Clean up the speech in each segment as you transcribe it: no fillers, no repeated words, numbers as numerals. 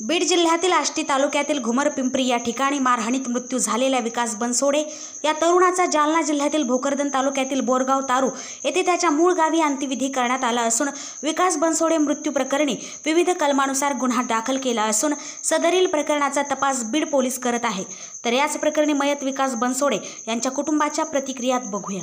बीड जिल्ह्यातील आष्टी तालुक्यातील घुमरपिंपरी या ठिकाणी मारहाणीत मृत्यू झालेल्या विकास बनसोडे या तरुणाचा जालना जिल्ह्यातील भोकरदन तालुक्यातील बोरगाव तारू येथे त्याच्या मूळ गावी अंत्यविधी करण्यात आला असून विकास बनसोडे मृत्यू प्रकरणी विविध कलमानुसार गुन्हा दाखल केला असून सदरील प्रकरणाचा तपास बीड पोलीस करत आहे। तर याच प्रकरणी मयत विकास बनसोडे यांच्या कुटुंबाच्या प्रतिक्रियात बघूया।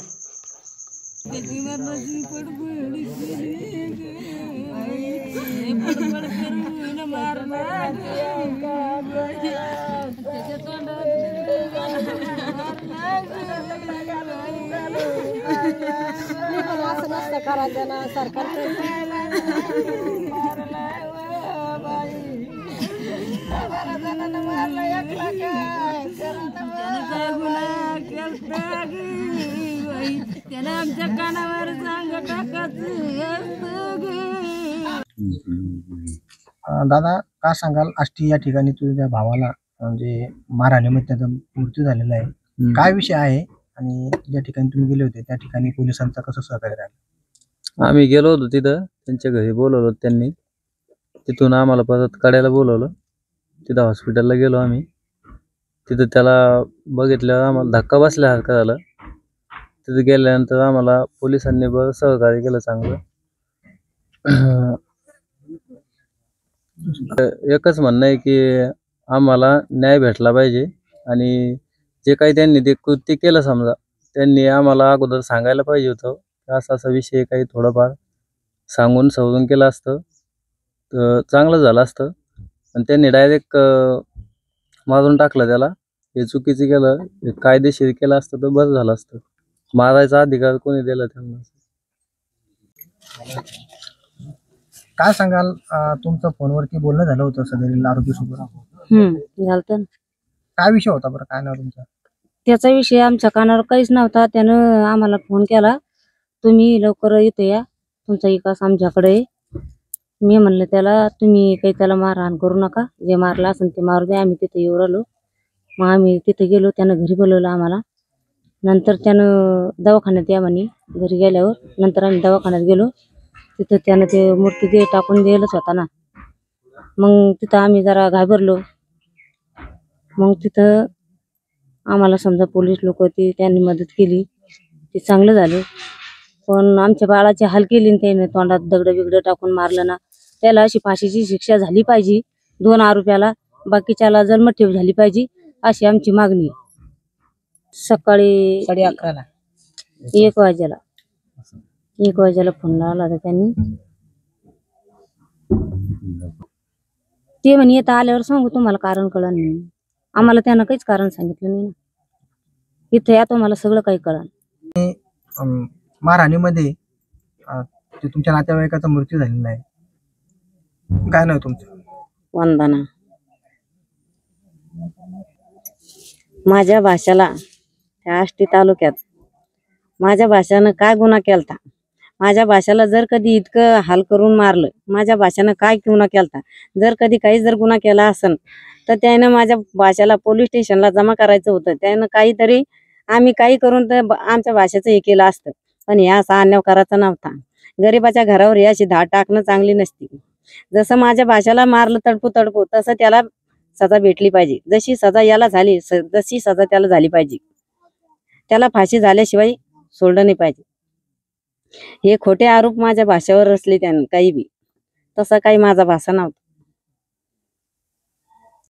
दादा का सांगाल आष्टी या ठिकाणी तुझ्या भावाला म्हणजे मारहाणीमध्ये त्याचा मृत्यू झालेला आहे, काय विषय आहे आणि ज्या ठिकाणी तुम्ही गेले होते त्या ठिकाणी पोलिसांचा कसं सहकार्य राहिलं? आम्ही गेलो होतो तिथं, त्यांच्या घरी बोलवलं त्यांनी, तिथून आम्हाला परत कड्याला बोलवलं, तिथं हॉस्पिटलला गेलो आम्ही। तिथं त्याला बघितल्यावर आम्हाला धक्का बसल्यासारखं झालं। तिथं गेल्यानंतर आम्हाला पोलिसांनी बरं सहकार्य केलं चांगलं। एकच म्हणणं आहे की आम्हाला न्याय भेटला पाहिजे आणि जे काही त्यांनी ते कृत्य केलं, समजा त्यांनी आम्हाला अगोदर सांगायला पाहिजे होतं, असा असा विषय काही थोडंफार सांगून सवरून केलं असतं तर चांगलं झालं असतं। पण त्यांनी डायरेक्ट मारून टाकलं त्याला, हे चुकीचं केलं, हे कायदेशीर केलं असतं तर बरं झालं असतं। मारायचा अधिकार कोणी दिला त्यांना? काय सांगाल तुमचं फोनवरती बोलणं झालं होतं सदरील आरोपीसोबत? झालं। काय विषय होता बरं, काय नाव तुमचं? त्याचा विषय आमच्या कानावर काहीच नव्हता। त्यानं आम्हाला फोन केला, तुम्ही लवकर इथे या, तुमचा विकास आमच्याकडे आहे। मी म्हणलं त्याला, तुम्ही काही त्याला मारहाण करू नका, जे मारलं असेल ते मारू द्या, आम्ही तिथे येऊ राहिलो। मग आम्ही तिथे गेलो, त्यानं घरी बोलवलं आम्हाला। नंतर त्यानं दवाखान्यात या म्हणे, घरी गेल्यावर नंतर आम्ही दवाखान्यात गेलो, तिथं त्यानं ते मूर्ती दे टाकून दिलंच होता ना। मग तिथं आम्ही जरा घाबरलो। मग तिथं आम्हाला समजा पोलीस लोक होते, त्यांनी मदत केली, ते चांगलं झालं। पण आमच्या बाळाची हाल केली त्याने, तोंडात दगड बिगड टाकून मारलं ना। त्याला अशी फाशीची शिक्षा झाली पाहिजे, 2 आरोपीला, बाकीच्याला जन्मठेप झाली पाहिजे, अशी आमची मागणी आहे। सकाळी 11:30ला 1 वाजेला फोन लावला होता त्यांनी। ते म्हणे येता आल्यावर सांगू तुम्हाला, कारण कळलं नाही आम्हाला, त्यानं काहीच कारण सांगितलं नाही ना। इथे या तुम्हाला सगळं काही कळलं। मारहाणीमध्ये ते तुमच्या नातेवाईकाचा मृत्यू झालेला आहे, काय नाव तुमचं? वंदना। माझ्या भाषाला त्या आष्टी तालुक्यात माझ्या भाषानं काय गुन्हा केलता? माझ्या भाषाला जर कधी इतकं हाल करून मारलं, माझ्या भाषानं काय गुन्हा केलता? जर कधी काही जर गुन्हा केला असेल तर त्यानं माझ्या भाषाला पोलीस स्टेशनला जमा करायचं होतं। त्यानं काहीतरी आम्ही काही करून तर आमच्या भाषेचं हे केलं असतं, पण या असा अन्याय करायचा नव्हता। गरीबाच्या घरावर ही अशी धाड टाकणं चांगली नसती। जसं माझ्या भाषाला मारलं तडपू तसं त्याला सजा भेटली पाहिजे। जशी सजा याला झाली तशी सजा त्याला झाली पाहिजे। त्याला फाशी झाल्याशिवाय सोडलं नाही पाहिजे। हे खोटे आरोप माझ्या भाषेवर रचले त्यानं, काही बी तसा काही माझा भाषा नव्हता।